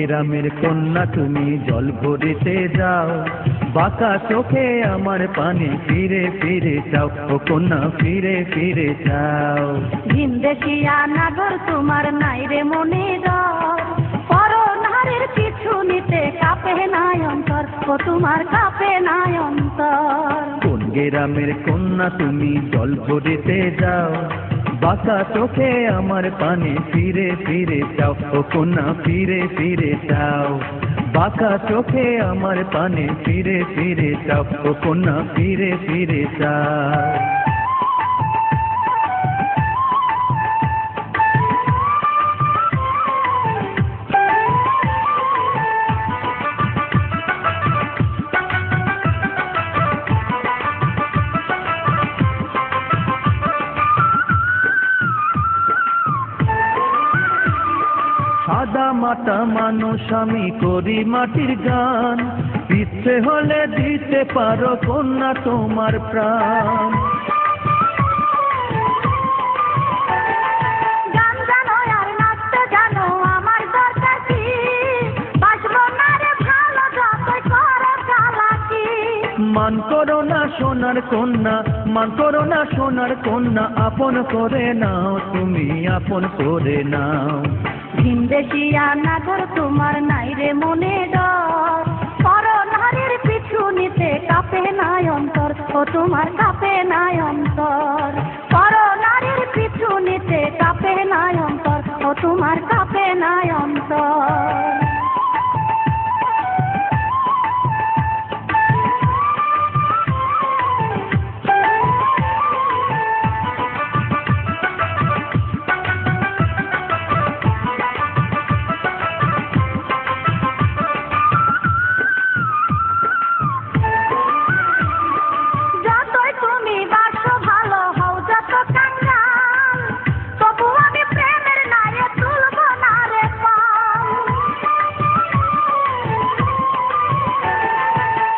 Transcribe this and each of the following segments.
গ্রামের কন্যা তুমি জল ভরিতে যাও, বাঁকা চোখে আমার পানি ফিরে ফিরে চাও, ও কন্যা ফিরে ফিরে চাও। ভিনদেশিয়া নাগর তোমার নাই রে মনে ডর, পরনারীর পিছু নিতে কাঁপে নাই অন্তর, ও তোমার কাঁপে নাই অন্তর। কোন গ্রামের কন্যা তুমি জল ভরিতে যাও, বাঁকা চোখে আমার পানি ফিরে ফিরে চাও, ও কন্যা ফিরে ফিরে চাও। বাঁকা চোখে আমার পানি ফিরে ফিরে চাও, ও কন্যা ফিরে ফিরে চাও। সাদা মাটা মানুষ আমি করি মাটির গান, ইচ্ছে হলে দিতে পারো কন্যা তোমার প্রাণ। গান জানো আর নাচতে জানো আমার দরকার কি, বাসবো না রে ভালো যতই করো চালাকি। মান করো না সোনার কন্যা, মান করো না সোনার কন্যা, আপন করে নাও তুমি আপন করে নাও। ভিনদেশিয়া নাগর তোমার নাই রে মনে ডর, পরনারীর পিছু নিতে কাঁপে নাই অন্তর, ও তোমার কাঁপে নাই অন্তর। পরনারীর পিছু নিতে কাঁপে নাই অন্তর, ও তোমার কাঁপে নাই অন্তর।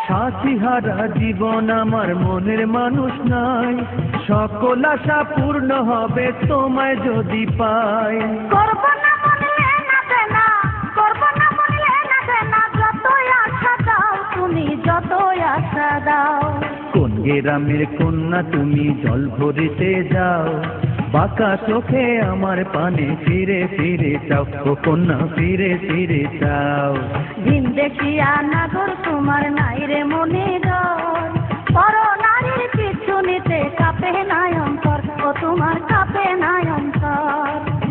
সাথীহারা জীবন আমার মনের মানুষ নাই, সকল আশা পূর্ণ হবে তোমায় যদি পাই। করব না মনলে না দেনা, করব না মনলে না দেনা, যতই আশা দাও তুমি যতই আশা দাও। কোন গ্রামের কন্যা তুমি জল ভরিতে যাও, বাঁকা চোখে আমার পানে ফিরে ফিরে চাও, ও কন্যা ফিরে ফিরে চাও। ভিনদেশিয়া নাগর তোমার নাই রে মনে ডর, পরনারীর পিছু নিতে কাঁপে নাই অন্তর, ও তোমার কাঁপে নাই অন্তর।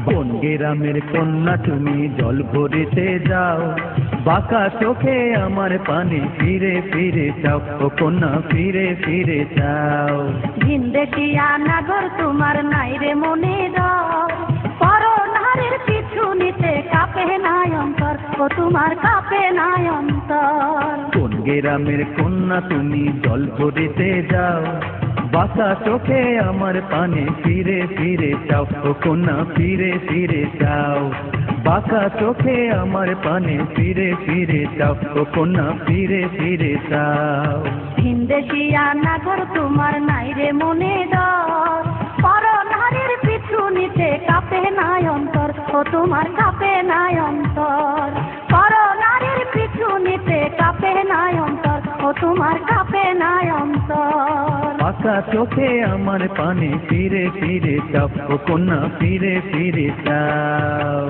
কোন গ্রামের কন্যা তুমি জল ভরিতে যাও, বাঁকা চোখে আমার পানে ফিরে ফিরে চাও, ও কন্যা ফিরে ফিরে চাও। ভিনদেশিয়া নাগর তোমার নাই রে মনে ডর, পরনারীর পিছু নিতে কাঁপে নাই অন্তর, ও তোমার কাঁপে নাই অন্তর। কোন গ্রামের কন্যা তুমি জল ভরিতে যাও, বাঁকা চোখে আমার পানে ফিরে ফিরে চাও, ও কন্যা ফিরে ফিরে চাও। বাঁকা চোখে আমার পানে ফিরে ফিরে চাও, ও কন্যা ফিরে ফিরে চাও। ভিনদেশিয়া নাগর তোমার নাই রে মনে ডর, পরনারীর পিছু নিতে কাঁপে নাই অন্তর, ও তোমার কাঁপে নাই অন্তর। পরনারীর পিছু নিতে কাঁপে নাই অন্তর, ও তোমার কাঁপে নাই অন্তর। বাঁকা চোখে আমার পানে ফিরে ফিরে চাও, ও কন্যা ফিরে ফিরে চাও।